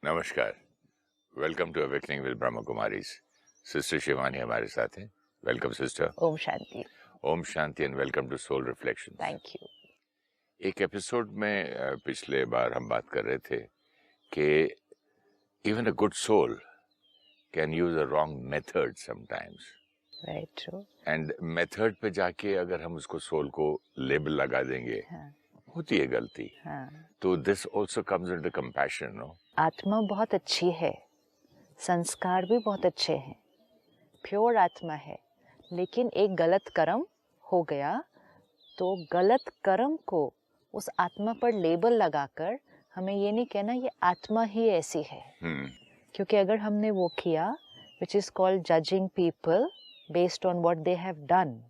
नमस्कार, welcome to awakening with Brahma Kumaris. Sister Shivani हमारे साथ हैं। Welcome sister. ओम शांति। ओम शांति and welcome to soul reflections. Thank you. एक एपिसोड में पिछले बार हम बात कर रहे थे कि even a good soul can use a wrong method sometimes. Very true. And method पे जाके अगर हम उसको सोल को लेबल लगा देंगे, होती है गलती। तो this also comes into compassion, no? आत्मा बहुत अच्छी है, संस्कार भी बहुत अच्छे हैं, प्योर आत्मा है, लेकिन एक गलत कर्म हो गया तो गलत कर्म को उस आत्मा पर लेबल लगाकर हमें ये नहीं कहना ये आत्मा ही ऐसी है। क्योंकि अगर हमने वो किया which is called judging people based on what they have done,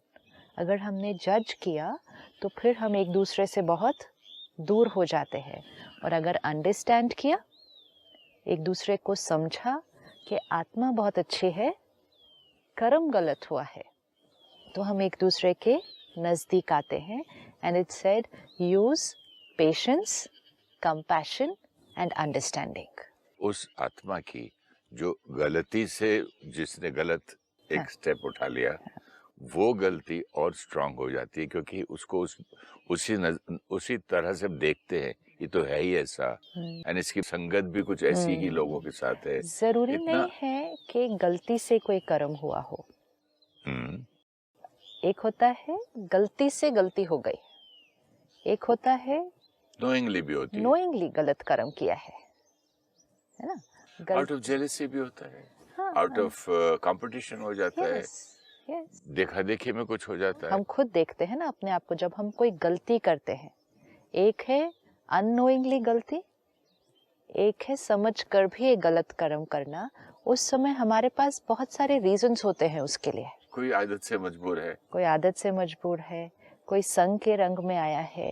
अगर हमने जज किया तो फिर हम एक दूसरे से बहुत दूर हो जाते हैं। और अगर अंडरस्टैंड किया, एक दूसरे को समझा कि आत्मा बहुत अच्छी है, कर्म गलत हुआ है, तो हम एक दूसरे के नज़दीक आते हैं। And it said use patience, compassion and understanding. उस आत्मा की जो गलती से जिसने गलत एक स्टेप उठा लिया, वो गलती और स्ट्रांग हो जाती है, क्योंकि उसको उसी तरह से देखते हैं, ये तो है ही ऐसा, एंड इसकी संगत भी कुछ ऐसी ही लोगों के साथ है। जरूरी नहीं है कि गलती से कोई कर्म हुआ हो। एक होता है गलती से गलती हो गई, एक होता है नोइंगली भी होती है, नोइंगली गलत कर्म किया है ना? आउट ऑफ जेलसी भी होता है, आउट ऑफ कंपटीशन हो जाता है, देखा देखी में कुछ हो जाता है। हम खुद देखते हैं ना अपने आप को, जब हम कोई गलती करते हैं, एक है अननोइंगली गलती, एक है समझ कर भी एक गलत कर्म करना। उस समय हमारे पास बहुत सारे रीजंस होते हैं उसके लिए। कोई आदत से मजबूर है, कोई आदत से मजबूर है, कोई संग के रंग में आया है,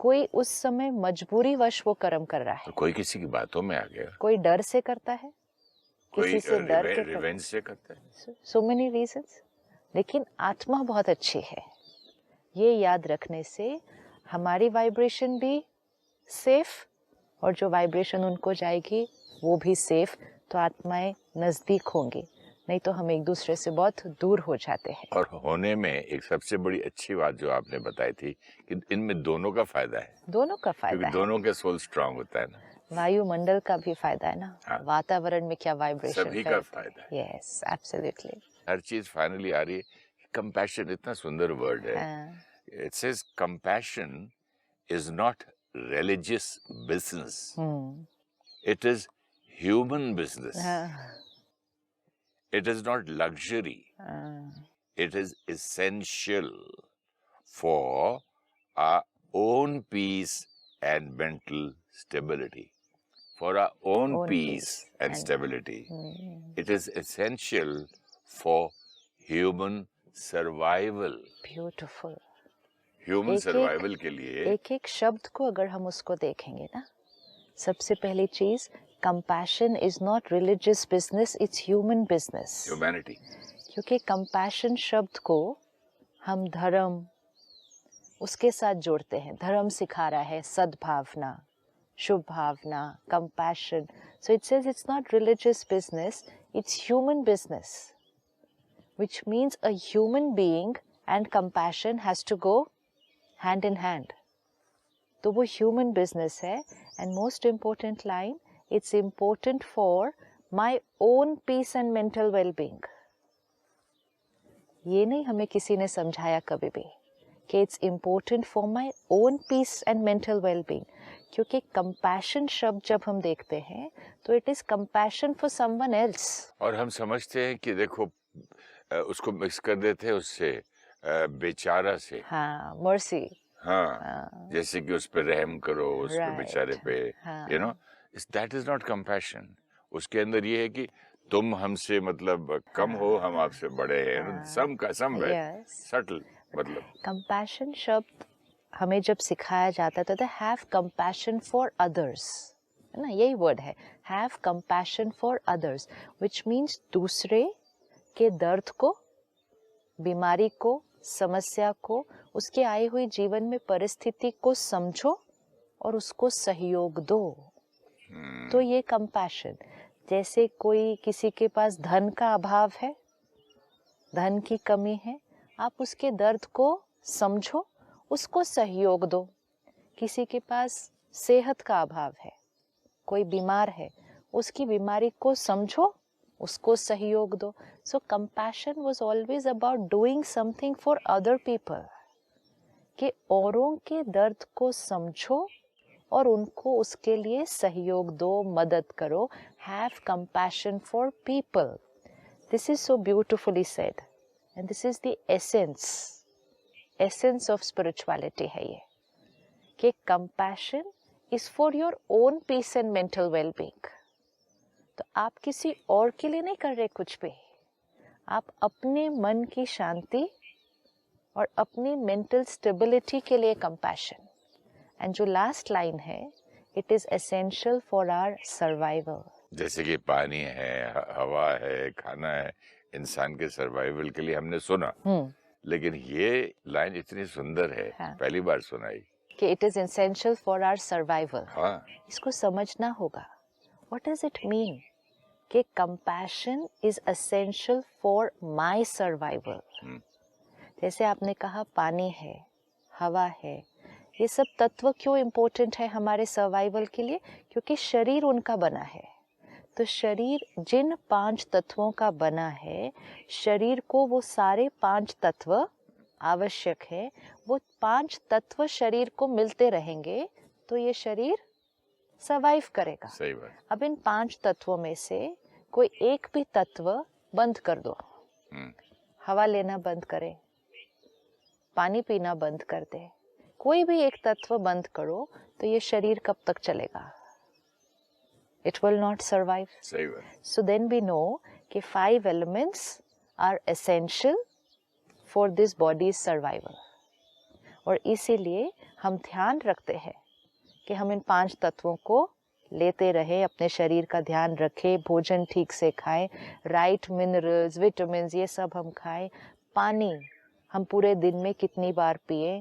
कोई उस समय मजबूरी वश वो कर्म कर रहा है, तो कोई किसी की बातों में आ गया, कोई डर से करता है, कोई किसी से डर के रिवेंज से करता है। So many reasons. लेकिन आत्मा बहुत अच्छी है, ये याद रखने से हमारी वाइब्रेशन भी सेफ, और जो वाइब्रेशन उनको जाएगी वो भी सेफ, तो आत्माएं नजदीक होंगी। नहीं तो हम एक दूसरे से बहुत दूर हो जाते हैं। और होने में एक सबसे बड़ी अच्छी बात जो आपने बताई थी कि इनमें दोनों का फायदा है, दोनों का फायदा क्योंकि दोनों के सोल स्ट्रांग होता है ना। वायुमंडल का भी फायदा है ना। हाँ, वातावरण में क्या वाइब्रेशन, सभी का फायदा है। Yes absolutely. हर चीज फाइनली आ रही है। कंपैशन इतना सुंदर वर्ड है। It says compassion is not religious business, it is human business. It is not luxury. It is essential for our own peace and mental stability. For our own peace and stability. It is essential for human survival. Beautiful. Human survival के लिए एक एक शब्द को अगर हम उसको देखेंगे ना, सबसे पहली चीज, compassion is not religious business, it's human business, humanity. क्योंकि कंपैशन शब्द को हम धर्म उसके साथ जोड़ते हैं। धर्म सिखा रहा है सद्भावना, शुभ भावना, compassion. So it says it's not religious business, it's human business, which means a human being and compassion has to go hand in hand. तो वो ह्यूमन बिजनेस है। And most important line, it's important for my own peace and mental wellbeing. ये नहीं हमें किसी ने समझाया कभी भी कि it's important for my own peace and mental wellbeing, क्योंकि कंपैशन शब्द जब हम देखते हैं तो it is compassion for someone else. और हम समझते हैं कि देखो उसको मिक्स कर देते हैं उससे बेचारा से। हाँ, मर्सी। हाँ, जैसे कि उस पे रहम करो, उस पे बेचारे पे, you know, that is not compassion. उसके अंदर ये है कि तुम हमसे मतलब कम हो, हम आपसे बड़े हैं, सम का सम है, सटल मतलब। कंपैशन शब्द हमें जब सिखाया जाता है तो हैव कंपैशन फॉर अदर्स, है ना, यही वर्ड है, have compassion for others, which means दूसरे के दर्द को, बीमारी को, समस्या को, उसके आई हुई जीवन में परिस्थिति को समझो और उसको सहयोग दो। तो ये कंपैशन, जैसे कोई किसी के पास धन का अभाव है, धन की कमी है, आप उसके दर्द को समझो, उसको सहयोग दो। किसी के पास सेहत का अभाव है, कोई बीमार है, उसकी बीमारी को समझो, उसको सहयोग दो। So compassion was always about doing something for other people, कि औरों के दर्द को समझो और उनको उसके लिए सहयोग दो, मदद करो। Have compassion for people. This is so beautifully said and this is the essence of spirituality है ये, कि compassion is for your own peace and mental wellbeing. तो आप किसी और के लिए नहीं कर रहे कुछ भी, आप अपने मन की शांति और अपनी मेंटल स्टेबिलिटी के लिए कंपैशन। एंड जो लास्ट लाइन है, it is essential for our survival. जैसे कि पानी है, हवा है, खाना है, इंसान के सर्वाइवल के लिए हमने सुना, लेकिन ये लाइन इतनी सुंदर है, हाँ, पहली बार सुनाई कि it is essential for our survival. हाँ, इसको समझना होगा। व्हाट डज इट मीन कि compassion is essential for my survival. जैसे आपने कहा पानी है, हवा है, ये सब तत्व क्यों इम्पोर्टेंट है हमारे सर्वाइवल के लिए? क्योंकि शरीर उनका बना है। तो शरीर जिन 5 तत्वों का बना है, शरीर को वो सारे 5 तत्व आवश्यक है। वो 5 तत्व शरीर को मिलते रहेंगे तो ये शरीर सर्वाइव करेगा। सही बात। अब इन 5 तत्वों में से कोई एक भी तत्व बंद कर दो, हवा लेना बंद करे, पानी पीना बंद कर दे, कोई भी एक तत्व बंद करो, तो ये शरीर कब तक चलेगा? It will not survive. सही बात। So then we know कि 5 elements are essential for this body's survival. और इसीलिए हम ध्यान रखते हैं कि हम इन 5 तत्वों को लेते रहे, अपने शरीर का ध्यान रखें, भोजन ठीक से खाएं, राइट मिनरल्स, विटामिन्स, ये सब हम खाएं। पानी हम पूरे दिन में कितनी बार पिए,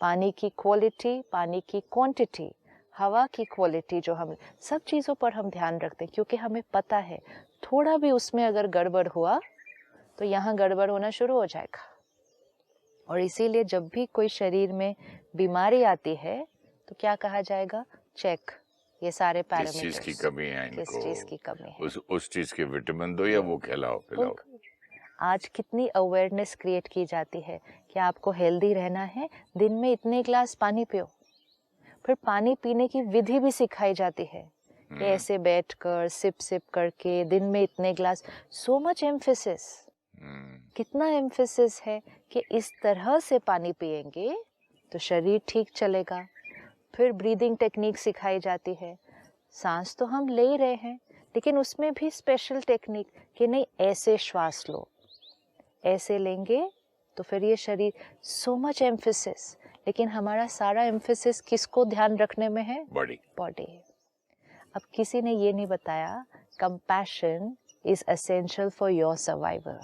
पानी की क्वालिटी, पानी की क्वांटिटी, हवा की क्वालिटी, जो हम सब चीज़ों पर हम ध्यान रखते हैं, क्योंकि हमें पता है थोड़ा भी उसमें अगर गड़बड़ हुआ तो यहाँ गड़बड़ होना शुरू हो जाएगा। और इसीलिए जब भी कोई शरीर में बीमारी आती है तो क्या कहा जाएगा? चेक, ये सारे पैरामीटर्स, किस चीज की कमी है इनको, किस चीज की कमी है, उस चीज के विटामिन दो या वो खिलाओ पिलाओ। आज कितनी अवेयरनेस क्रिएट की जाती है कि आपको हेल्दी रहना है, दिन में इतने ग्लास पानी पियो। फिर पानी पीने की विधि भी सिखाई जाती है कि ऐसे बैठकर सिप सिप करके दिन में इतने ग्लास। सो मच एम्फेसिस, कितना एम्फेसिस है कि इस तरह से पानी पिएंगे तो शरीर ठीक चलेगा। फिर ब्रीदिंग टेक्निक सिखाई जाती है। सांस तो हम ले ही रहे हैं, लेकिन उसमें भी स्पेशल टेक्निक कि नहीं, ऐसे श्वास लो, ऐसे लेंगे तो फिर ये शरीर। सो मच एम्फेसिस, लेकिन हमारा सारा एम्फेसिस किसको ध्यान रखने में है? बॉडी। अब किसी ने ये नहीं बताया compassion is essential for your survival.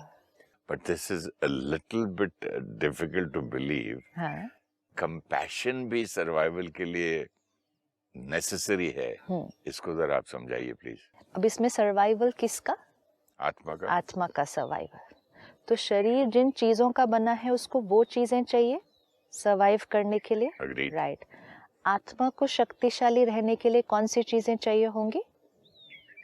But this is a little bit difficult to believe. हाँ, कंपैशन भी सर्वाइवल के लिए नेसेसरी है। इसको जरा आप समझाइए प्लीज। अब इसमें सर्वाइवल किसका? आत्मा का सर्वाइवल। तो शरीर जिन चीजों का बना है उसको वो चीजें चाहिए सर्वाइव करने के लिए, राइट। आत्मा को शक्तिशाली रहने के लिए कौन सी चीजें चाहिए होंगी?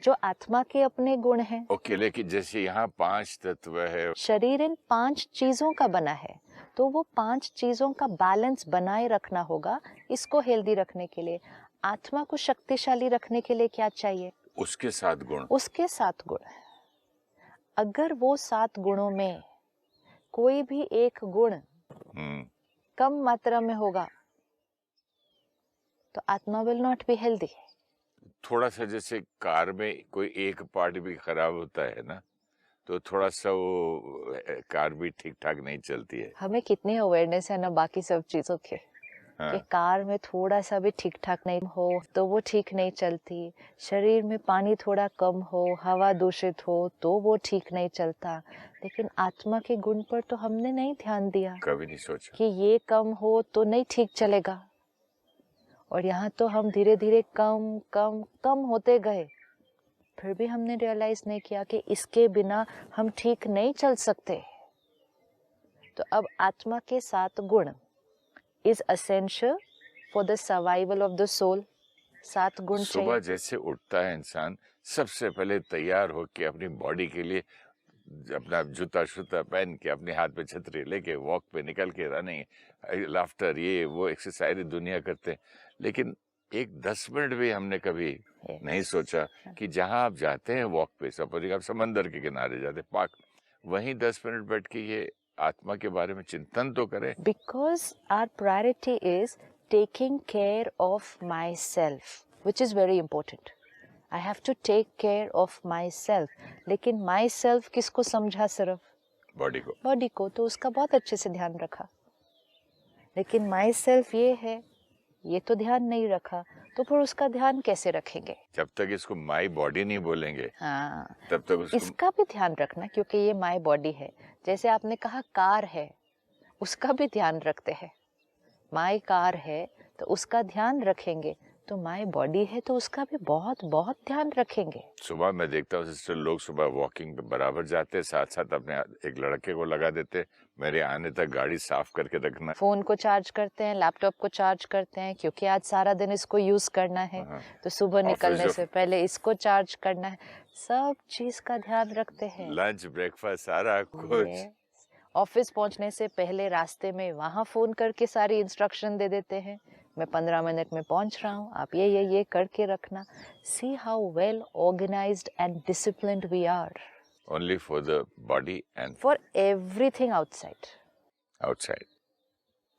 जो आत्मा के अपने गुण हैं। ओके, लेकिन जैसे यहाँ 5 तत्व है, शरीर इन 5 चीजों का बना है, तो वो 5 चीजों का बैलेंस बनाए रखना होगा। इसको हेल्दी रखने के लिए, आत्मा को शक्तिशाली रखने के लिए क्या चाहिए? उसके 7 गुण। उसके 7 गुण। अगर वो 7 गुणों में कोई भी एक गुण कम मात्रा में होगा तो आत्मा विल नॉट बी हेल्दी। थोड़ा सा जैसे कार में कोई एक पार्ट भी खराब होता है ना, तो थोड़ा सा वो कार भी ठीक ठाक नहीं चलती है। हमें कितनी अवेयरनेस है ना बाकी सब चीजों के, कि कार में थोड़ा सा भी ठीक ठाक नहीं हो तो वो ठीक नहीं चलती। शरीर में पानी थोड़ा कम हो, हवा दूषित हो तो वो ठीक नहीं चलता। लेकिन आत्मा के गुण पर तो हमने नहीं ध्यान दिया, कभी नहीं सोचा कि ये कम हो तो नहीं ठीक चलेगा। और यहाँ तो हम धीरे धीरे कम कम कम होते गए, फिर भी हमने रियलाइज नहीं किया कि इसके बिना हम ठीक नहीं चल सकते। तो अब आत्मा के 7 गुण is essential for the survival of the soul. 7 गुण सुबह चाहिए। जैसे उठता है इंसान, सबसे पहले तैयार होके अपनी बॉडी के लिए अपना जूता शूता पहन के, अपने हाथ में छतरी लेके वॉक पे निकल के, रनिंग, लाफ्टर, ये वो एक्सरसाइज दुनिया करते हैं, लेकिन एक 10 मिनट भी हमने कभी नहीं सोचा कि जहां आप जाते हैं वॉक पे, सपोज आप समंदर के किनारे जाते पार्क, वहीं 10 मिनट बैठ के ये आत्मा के बारे में चिंतन तो करें। Because our priority is taking care of myself, which is very important. I have to take care of myself. लेकिन myself किसको समझा? सिर्फ बॉडी को, तो उसका बहुत अच्छे से ध्यान रखा। लेकिन myself ये है, ये तो ध्यान नहीं रखा, तो फिर उसका ध्यान कैसे रखेंगे? जब तक इसको माई बॉडी नहीं बोलेंगे, हाँ, तब तक उसको इसका भी ध्यान रखना, क्योंकि ये माई बॉडी है। जैसे आपने कहा कार है, उसका भी ध्यान रखते हैं। माई कार है तो उसका ध्यान रखेंगे, तो माई बॉडी है तो उसका भी बहुत बहुत ध्यान रखेंगे। सुबह मैं देखता हूँ सिस्टर, लोग सुबह वॉकिंग पे बराबर जाते हैं, साथ साथ अपने एक लड़के को लगा देते, मेरे आने तक गाड़ी साफ करके रखना। फोन को चार्ज करते हैं, लैपटॉप को चार्ज करते हैं, क्योंकि आज सारा दिन इसको यूज करना है, तो सुबह निकलने से पहले इसको चार्ज करना है। सब चीज का ध्यान रखते हैं। लंच, ब्रेकफास्ट, सारा कुछ। ऑफिस पहुंचने से पहले रास्ते में वहां फोन करके सारी इंस्ट्रक्शन दे देते हैं, मैं 15 मिनट में पहुंच रहा हूँ, आप ये करके रखना। See how well organised and disciplined we are. Only for the body and for everything outside.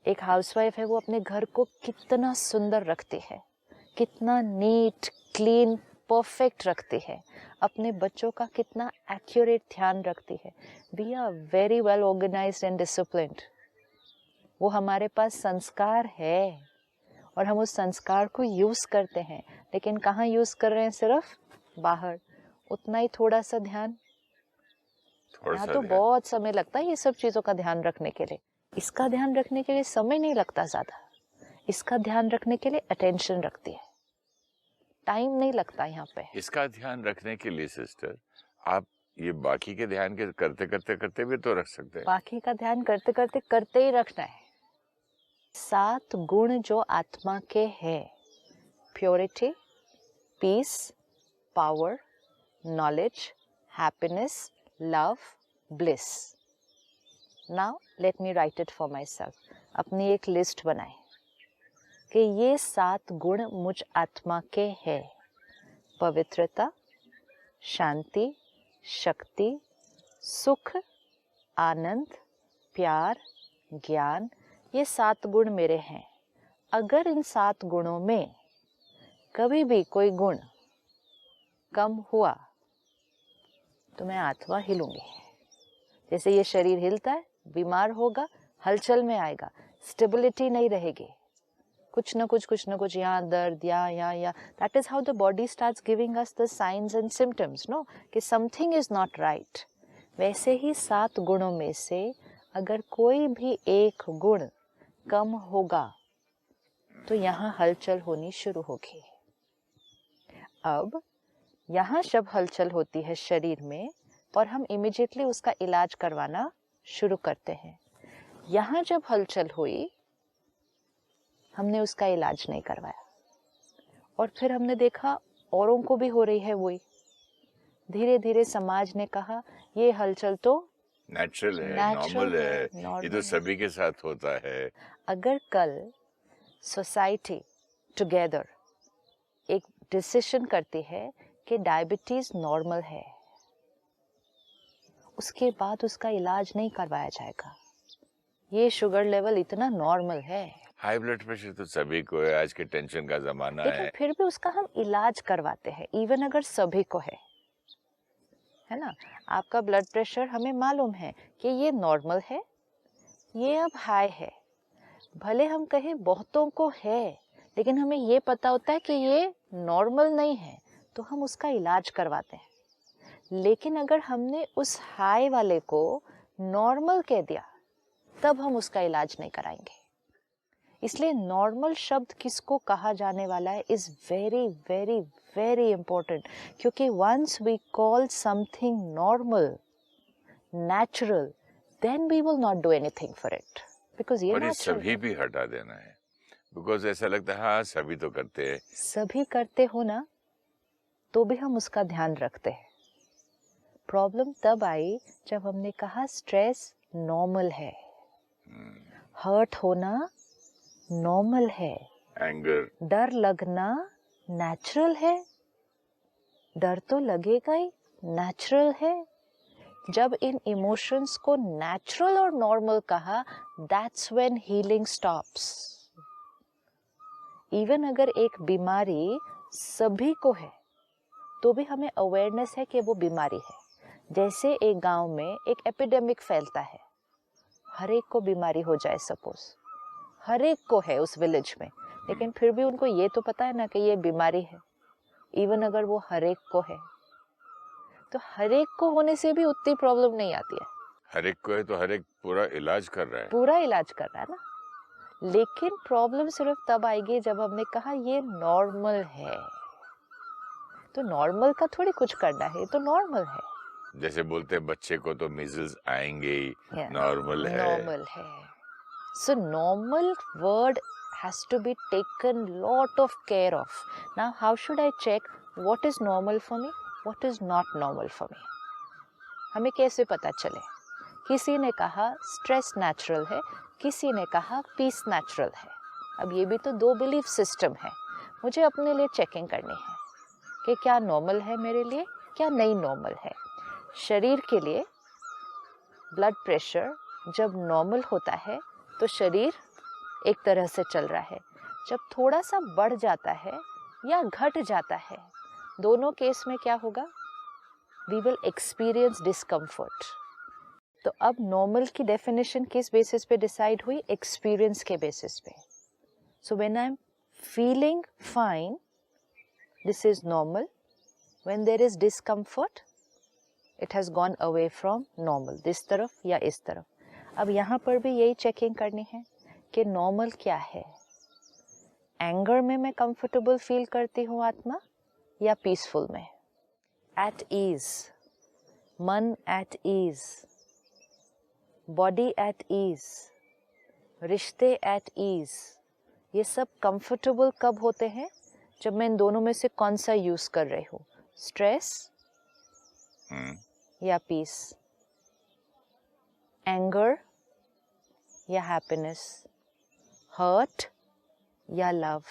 एक हाउसवाइफ है, वो अपने घर को कितना सुंदर रखती है, कितना नीट क्लीन परफेक्ट रखती है, अपने बच्चों का कितना एक्यूरेट ध्यान रखती है। We are very well organised and disciplined. वो हमारे पास संस्कार है और हम उस संस्कार को यूज करते हैं, लेकिन कहाँ यूज कर रहे हैं? सिर्फ बाहर। उतना ही थोड़ा सा ध्यान, यहाँ तो बहुत समय लगता है ये सब चीजों का ध्यान रखने के लिए। इसका ध्यान रखने के लिए समय नहीं लगता ज्यादा, इसका ध्यान रखने के लिए अटेंशन रखती है, टाइम नहीं लगता यहाँ पे। इसका ध्यान रखने के लिए सिस्टर, आप ये बाकी के ध्यान के करते भी तो रख सकते हैं। बाकी का ध्यान करते ही रखना है। 7 गुण जो आत्मा के हैं, purity, peace, power, knowledge, happiness, love, bliss. Now let me write it for myself. अपनी एक लिस्ट बनाए कि ये 7 गुण मुझ आत्मा के हैं। पवित्रता, शांति, शक्ति, सुख, आनंद, प्यार, ज्ञान, ये 7 गुण मेरे हैं। अगर इन 7 गुणों में कभी भी कोई गुण कम हुआ तो मैं आत्मा हिलूंगी। जैसे ये शरीर हिलता है, बीमार होगा, हलचल में आएगा, स्टेबिलिटी नहीं रहेगी, कुछ न कुछ यहाँ दर्द, यहाँ। That is how the body starts giving us the science and symptoms, no, कि समथिंग इज नॉट राइट। वैसे ही 7 गुणों में से अगर कोई भी एक गुण कम होगा तो यहाँ हलचल होनी शुरू होगी। अब यहाँ जब हलचल होती है शरीर में और हम इमीडिएटली उसका इलाज करवाना शुरू करते हैं, यहाँ जब हलचल हुई हमने उसका इलाज नहीं करवाया और फिर हमने देखा औरों को भी हो रही है वही। धीरे धीरे समाज ने कहा ये हलचल तो नेचुरल है, नॉर्मल है, ये तो सभी के साथ होता है। अगर कल सोसाइटी टुगेदर एक डिसीजन करती है कि डायबिटीज नॉर्मल है, उसके बाद उसका इलाज नहीं करवाया जाएगा। ये शुगर लेवल इतना नॉर्मल है, हाई ब्लड प्रेशर तो सभी को है, आज के टेंशन का जमाना लेकिन है, फिर भी उसका हम इलाज करवाते हैं, इवन अगर सभी को है ना। आपका ब्लड प्रेशर हमें मालूम है कि ये नॉर्मल है, ये अब हाई है। भले हम कहें बहुतों को है, लेकिन हमें ये पता होता है कि ये नॉर्मल नहीं है, तो हम उसका इलाज करवाते हैं। लेकिन अगर हमने उस हाई वाले को नॉर्मल कह दिया, तब हम उसका इलाज नहीं कराएंगे। इसलिए नॉर्मल शब्द किसको कहा जाने वाला है is very very very important, क्योंकि once we call something normal, natural, then we will not do anything for it, because ये और ये नेचुरल सभी भी हटा देना है, बिकॉज ऐसा लगता है हाँ सभी तो करते हैं। सभी करते हो ना, तो भी हम उसका ध्यान रखते हैं। प्रॉब्लम तब आई जब हमने कहा स्ट्रेस नॉर्मल है, हर्ट होना नॉर्मल है, एंगर, डर लगना नेचुरल है, डर तो लगेगा ही, नेचुरल है। जब इन इमोशंस को नेचुरल और नॉर्मल कहा, that's when healing stops. Even अगर एक बीमारी सभी को है तो भी हमें अवेयरनेस है कि वो बीमारी है। जैसे एक गांव में एक एपिडेमिक फैलता है, हर एक को बीमारी हो जाए, सपोज हर एक को है उस विलेज में, लेकिन फिर भी उनको ये तो पता है ना कि ये बीमारी है, इवन अगर वो हर एक को है, तो हर एक को होने से भी उतनी प्रॉब्लम नहीं आती है। हर एक को है तो हर एक पूरा इलाज कर रहा है, पूरा इलाज कर रहा है ना, लेकिन प्रॉब्लम सिर्फ तब आएगी जब हमने कहा ये नॉर्मल है। तो नॉर्मल का थोड़ी कुछ करना है, तो नॉर्मल है। जैसे बोलते हैं बच्चे को तो मीजल्स आएंगे ही, नॉर्मल है। नॉर्मल है। So normal word has to be taken lot of care of. Now how should I check what is normal for me, what is not normal for me? हमें कैसे पता चले? किसी ने कहा स्ट्रेस नेचुरल है, किसी ने कहा पीस नेचुरल है। अब ये भी तो दो बिलीफ सिस्टम है, मुझे अपने लिए चेकिंग करनी है कि क्या नॉर्मल है मेरे लिए, क्या नहीं नॉर्मल है। शरीर के लिए ब्लड प्रेशर जब नॉर्मल होता है तो शरीर एक तरह से चल रहा है, जब थोड़ा सा बढ़ जाता है या घट जाता है, दोनों केस में क्या होगा, वी विल एक्सपीरियंस डिस्कम्फर्ट। तो अब नॉर्मल की डेफिनेशन किस बेसिस पे डिसाइड हुई, एक्सपीरियंस के बेसिस पे। So when I am feeling fine, this is normal, when there is discomfort, it has gone away from normal, this तरफ या इस तरफ। अब यहाँ पर भी यही चेकिंग करनी है कि नॉर्मल क्या है। एंगर में मैं कंफर्टेबल फील करती हूँ आत्मा, या पीसफुल में, एट ईज, मन at ease, body at ease, रिश्ते एट ईज। ये सब कंफर्टेबल कब होते हैं, जब मैं इन दोनों में से कौन सा यूज कर रही हूँ, स्ट्रेस या पीस, एंगर या हैप्पीनेस, हर्ट या लव,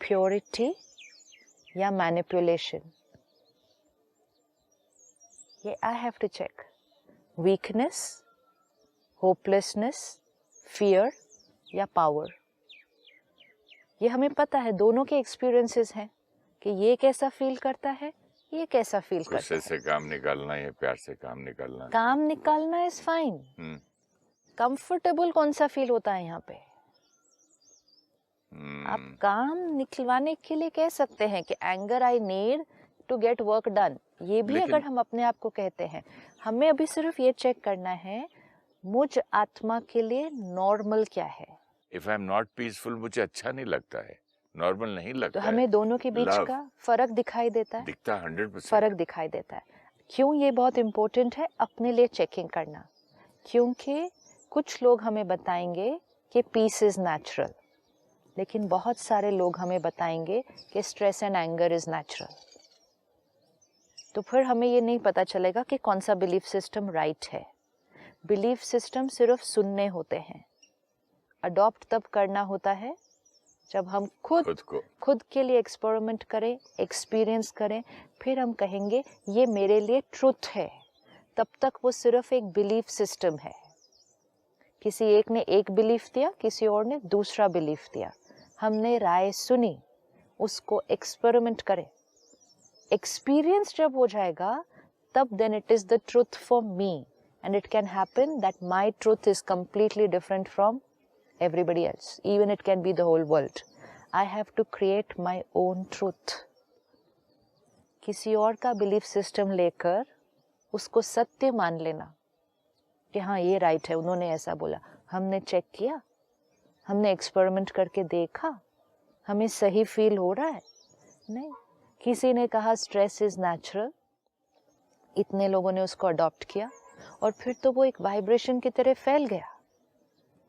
प्योरिटी या मैनिपुलेशन। ये I have to check. Weakness, hopelessness, fear या पावर। ये हमें पता है, दोनों के एक्सपीरियंसेस हैं कि ये कैसा फील करता है, ये कैसा फील करता है। गुस्से से काम निकालना या प्यार से काम निकालना, काम निकालना इज फाइन। कंफर्टेबल कौन सा फील होता है यहाँ पे? आप काम निकलवाने के लिए कह सकते हैं कि anger I need to get work done, ये भी अगर हम अपने आप को कहते हैं। हमें अभी सिर्फ ये चेक करना है मुझ आत्मा के लिए नॉर्मल क्या है। If I am not peaceful, मुझे अच्छा नहीं लगता है, नॉर्मल नहीं लगता तो हमें दोनों के बीच Love. का फर्क दिखाई देता है, दिखता 100%। फर्क दिखाई देता है। क्यों ये बहुत इम्पोर्टेंट है अपने लिए चेकिंग करना? क्योंकि कुछ लोग हमें बताएंगे कि पीस इज नेचुरल, लेकिन बहुत सारे लोग हमें बताएंगे कि stress and anger is natural. तो फिर हमें ये नहीं पता चलेगा कि कौन सा बिलीफ सिस्टम राइट है। बिलीफ सिस्टम सिर्फ सुनने होते हैं, अडॉप्ट तब करना होता है जब हम खुद के लिए एक्सपेरिमेंट करें, एक्सपीरियंस करें, फिर हम कहेंगे ये मेरे लिए ट्रुथ है। तब तक वो सिर्फ एक बिलीफ सिस्टम है। किसी एक ने एक बिलीफ दिया, किसी और ने दूसरा बिलीफ दिया, हमने राय सुनी, उसको एक्सपेरिमेंट करें। एक्सपीरियंस जब हो जाएगा तब then it is the truth for me, and it can happen that my truth is completely different from everybody else, even it can be the whole world. I have to create my own truth. किसी और का belief system लेकर उसको सत्य मान लेना कि हाँ ये राइट है, उन्होंने ऐसा बोला, हमने चेक किया, हमने एक्सपेरिमेंट करके देखा हमें सही फील हो रहा है? नहीं। किसी ने कहा स्ट्रेस इज नेचुरल, इतने लोगों ने उसको अडॉप्ट किया और फिर तो वो एक वाइब्रेशन की तरह फैल गया।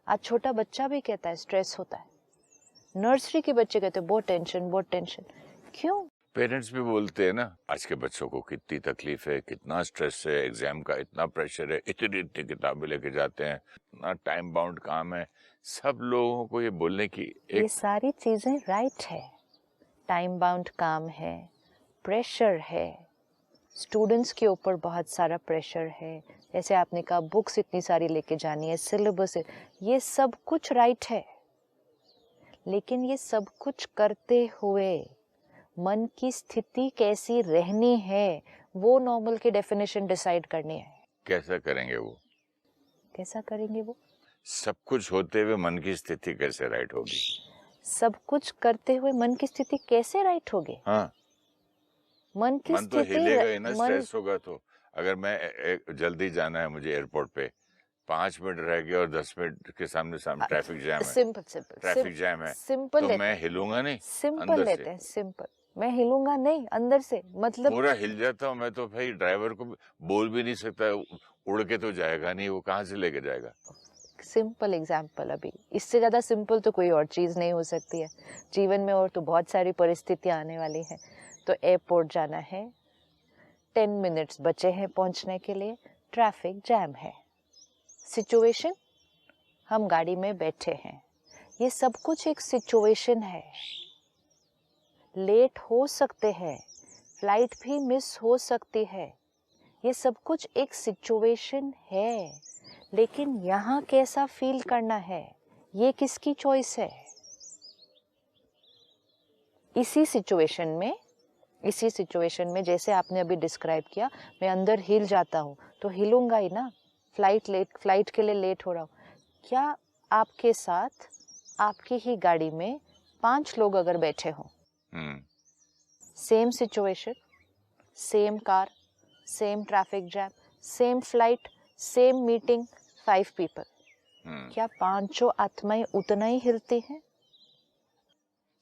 आज छोटा बच्चा भी कहता है स्ट्रेस होता है, नर्सरी के बच्चे कहते हैं बहुत टेंशन बहुत टेंशन। क्यों? पेरेंट्स भी बोलते हैं ना, आज के बच्चों को कितनी तकलीफ है, कितना स्ट्रेस है, एग्जाम का इतना प्रेशर है, इतनी इतनी किताबें लेके जाते हैं, इतना टाइम बाउंड काम है। सब लोगों को ये बोलने की ये एक सारी चीजें राइट है, टाइम बाउंड काम है, प्रेशर है, स्टूडेंट्स के ऊपर बहुत सारा प्रेशर है, जैसे आपने कहा बुक्स इतनी सारी लेके जानी है, सिलेबस है, ये सब कुछ राइट है। लेकिन ये सब कुछ करते हुए मन की स्थिति कैसी रहनी है, वो नॉर्मल की डेफिनेशन डिसाइड करनी है। कैसा करेंगे वो? कैसा करेंगे वो? सब कुछ होते हुए मन की स्थिति कैसे राइट होगी? सब कुछ करते हुए मन की स्थिति कैसे राइट होगी? हाँ, मन की मन तो स्थिति हिलेगा ही ना, मन स्ट्रेस होगा तो। अगर मैं जल्दी जाना है मुझे एयरपोर्ट पे, 5 मिनट रह गए और 10 मिनट के सामने सामने ट्रैफिक जैम है, सिंपल ट्रैफिक जैम है, सिंपल तो लेते मैं हैं, हिलूंगा नहीं सिंपल अंदर लेते से? हैं, सिंपल। मैं हिलूंगा नहीं अंदर से, मतलब पूरा हिल जाता हूँ मैं तो भाई, ड्राइवर को बोल भी नहीं सकता, उड़ के तो जाएगा नहीं, वो कहाँ से लेके जाएगा? सिंपल एग्जाम्पल, अभी इससे ज़्यादा सिंपल तो कोई और चीज़ नहीं हो सकती है जीवन में, और तो बहुत सारी परिस्थितियाँ आने वाली हैं। तो एयरपोर्ट जाना है, 10 मिनट्स बचे हैं पहुंचने के लिए, ट्रैफिक जैम है, सिचुएशन, हम गाड़ी में बैठे हैं, ये सब कुछ एक सिचुएशन है। लेट हो सकते हैं, फ्लाइट भी मिस हो सकती है, ये सब कुछ एक सिचुएशन है। लेकिन यहाँ कैसा फील करना है, ये किसकी चॉइस है? इसी सिचुएशन में जैसे आपने अभी डिस्क्राइब किया, मैं अंदर हिल जाता हूँ तो हिलूंगा ही ना, फ्लाइट के लिए लेट हो रहा हूँ। क्या आपके साथ आपकी ही गाड़ी में 5 लोग अगर बैठे हों, same situation, same car, same traffic jam, same flight, same meeting, 5 people, क्या पांचों आत्माएं उतना ही हिलती हैं?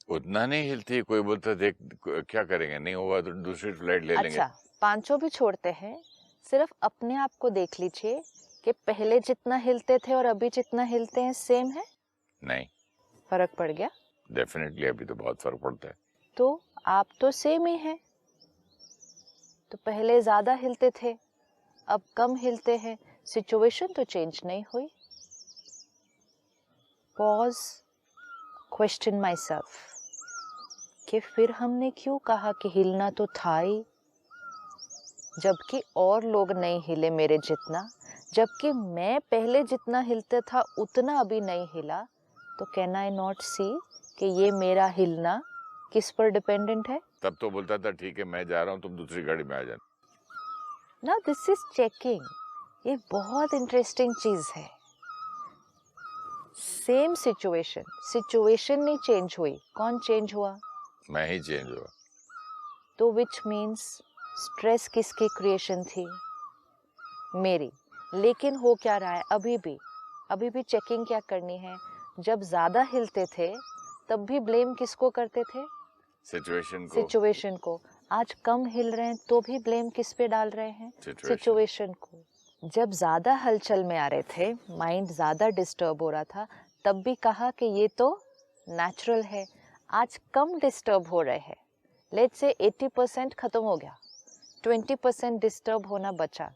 उतना नहीं हिलती। कोई बोलता देख क्या करेंगे, नहीं होगा तो दूसरी फ्लाइट ले लेंगे। अच्छा, पांचों भी छोड़ते हैं, सिर्फ अपने आप को देख लीजिए कि पहले जितना हिलते थे और अभी जितना हिलते हैं सेम है? नहीं, फर्क पड़ गया? डेफिनेटली अभी तो बहुत फर्क पड़ता है। तो आप तो सेम ही हैं, तो पहले ज्यादा हिलते थे अब कम हिलते हैं, सिचुएशन तो चेंज नहीं हुई। पॉज, क्वेश्चन माई सेल्फ कि फिर हमने क्यों कहा कि हिलना तो था ही, जबकि और लोग नहीं हिले मेरे जितना, जबकि मैं पहले जितना हिलता था उतना अभी नहीं हिला। तो कैन आई नॉट सी कि ये मेरा हिलना किस पर डिपेंडेंट है? तब तो बोलता था ठीक है मैं जा रहा हूँ, तुम दूसरी गाड़ी में आ जाना। ना दिस इज चेकिंग, ये बहुत इंटरेस्टिंग चीज है। सेम सिचुएशन नहीं चेंज हुई, कौन चेंज हुआ? मैं ही चेंज हुआ। तो विच मीन्स स्ट्रेस किसकी क्रिएशन थी? मेरी। लेकिन हो क्या रहा है अभी भी चेकिंग क्या करनी है? जब ज्यादा हिलते थे तब भी ब्लेम किसको करते थे? सिचुएशन को। आज कम हिल रहे हैं तो भी ब्लेम किस पे डाल रहे हैं? सिचुएशन को। जब ज्यादा हलचल में आ रहे थे, माइंड ज्यादा डिस्टर्ब हो रहा था, तब भी कहा कि ये तो नेचुरल है। आज कम डिस्टर्ब हो रहे हैं, लेट्स से 80% खत्म हो गया, 20% डिस्टर्ब होना बचा।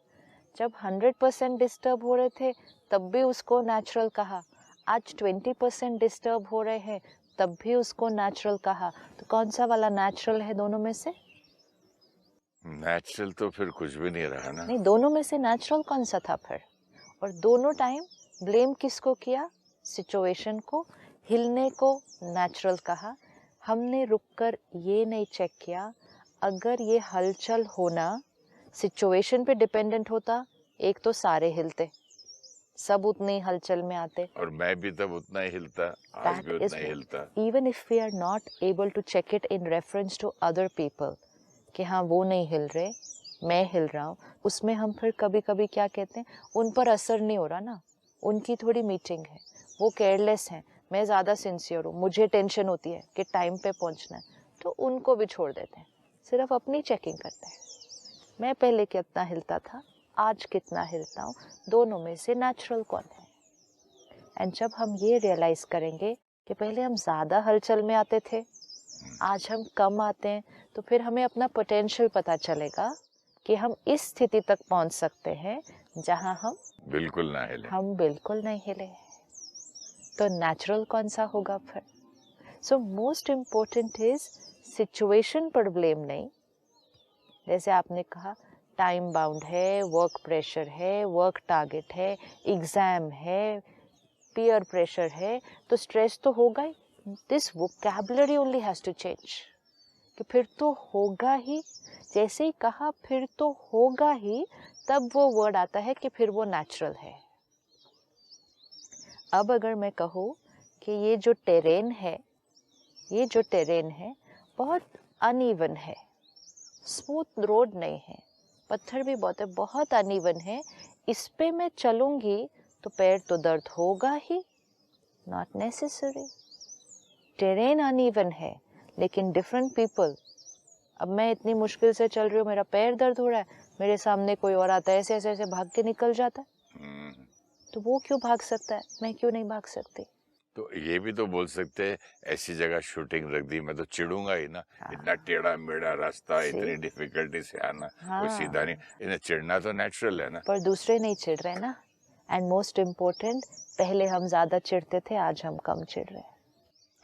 जब 100% डिस्टर्ब हो रहे थे तब भी उसको नेचुरल कहा, आज 20% डिस्टर्ब हो रहे हैं तब भी उसको नेचुरल कहा। तो कौन सा वाला नेचुरल है दोनों में से? नेचुरल तो फिर कुछ भी नहीं रहा ना। नहीं, दोनों में से नेचुरल कौन सा था फिर? और दोनों टाइम ब्लेम किसको किया? सिचुएशन को। हिलने को नेचुरल कहा। हमने रुककर ये नहीं चेक किया, अगर ये हलचल होना सिचुएशन पे डिपेंडेंट होता, एक तो सारे हिलते, सब उतने ही हलचल में आते, और मैं भी तब उतना ही हिलता, आज भी उतना ही हिलता। Even if we are not able to check it in reference to other people कि हाँ वो नहीं हिल रहे, मैं हिल रहा हूँ, उसमें हम फिर कभी कभी क्या कहते हैं, उन पर असर नहीं हो रहा ना, उनकी थोड़ी मीटिंग है, वो केयरलेस हैं, मैं ज़्यादा सिंसियर हूँ, मुझे टेंशन होती है कि टाइम पे पहुँचना है, तो उनको भी छोड़ देते हैं, सिर्फ अपनी चेकिंग करते हैं। मैं पहले कितना हिलता था, आज कितना हिलता हूँ, दोनों में से नेचुरल कौन है। एंड जब हम ये रियलाइज़ करेंगे कि पहले हम ज़्यादा हलचल में आते थे, आज हम कम आते हैं, तो फिर हमें अपना पोटेंशियल पता चलेगा कि हम इस स्थिति तक पहुंच सकते हैं जहां हम बिल्कुल नहीं हिले। तो नेचुरल कौन सा होगा फिर? So most important is situation पर ब्लेम नहीं। जैसे आपने कहा, टाइम बाउंड है, वर्क प्रेशर है, वर्क टारगेट है, एग्जाम है, पीयर प्रेशर है, तो स्ट्रेस तो होगा ही। This vocabulary only has to change, कि फिर तो होगा ही। जैसे ही कहा फिर तो होगा ही, तब वो वर्ड आता है कि फिर वो नेचुरल है। अब अगर मैं कहूँ कि ये जो टेरेन है बहुत अनइवन है, स्मूथ रोड नहीं है, पत्थर भी बहुत अनइवन है, इस पे मैं चलूँगी तो पैर तो दर्द होगा ही, नॉट नेसेसरी। टेरेन अनइवन है, लेकिन डिफरेंट पीपल, अब मैं इतनी मुश्किल से चल रही हूँ, मेरा पैर दर्द हो रहा है, मेरे सामने कोई और आता है, ऐसे ऐसे भाग के निकल जाता है, तो वो क्यों भाग सकता है, मैं क्यों नहीं भाग सकती? तो ये भी तो बोल सकते हैं, ऐसी जगह शूटिंग रख दी, मैं तो चिढ़ूंगा ही ना। इतना टेढ़ा मेढ़ा रास्ता, इतनी डिफिकल्टी से आना, कोई सीधा नहीं, इन्हें चिढ़ना तो नेचुरल है ना। पर दूसरे नहीं चिढ़ रहे ना। एंड मोस्ट इम्पोर्टेंट, पहले हम ज्यादा चिढ़ते थे, आज हम कम चिढ़ रहे हैं।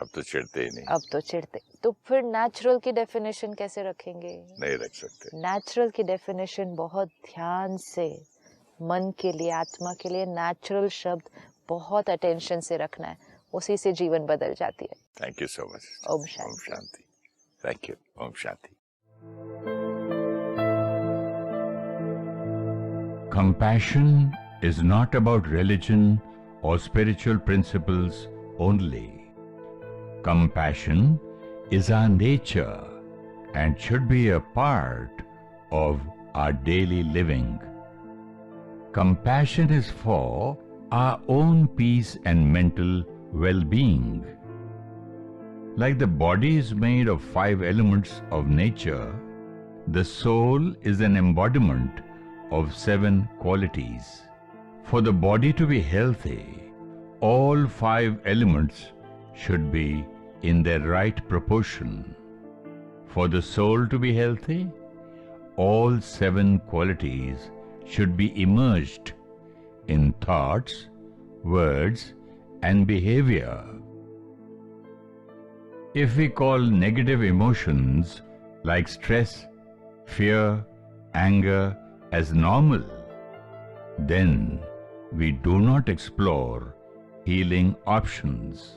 अब तो चिढ़ते ही नहीं। अब तो चिढ़ते, तो फिर नेचुरल की डेफिनेशन कैसे रखेंगे? नहीं रख सकते। नेचुरल की डेफिनेशन बहुत ध्यान से, मन के लिए, आत्मा के लिए नेचुरल शब्द बहुत अटेंशन से रखना है, उसी से जीवन बदल जाती है। Thank you so much. ओम शांति। Thank you. ओम शांति। Compassion is not about religion or spiritual principles only. Compassion is our nature and should be a part of our daily living. Compassion is for our own peace and mental well-being. Like the body is made of 5 elements of nature, the soul is an embodiment of 7 qualities. For the body to be healthy, all 5 elements should be in their right proportion. For the soul to be healthy, all 7 qualities should be immersed in thoughts, words, and behavior. If we call negative emotions like stress, fear, anger as normal, then we do not explore healing options.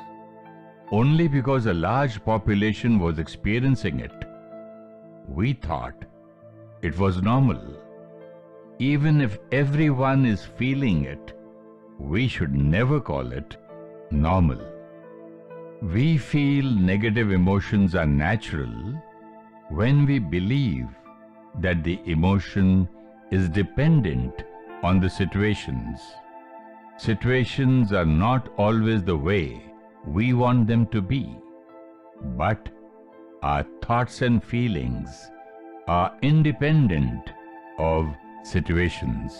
Only because a large population was experiencing it, we thought it was normal. Even if everyone is feeling it, we should never call it normal. We feel negative emotions are natural when we believe that the emotion is dependent on the situations. Situations are not always the way we want them to be, but our thoughts and feelings are independent of situations.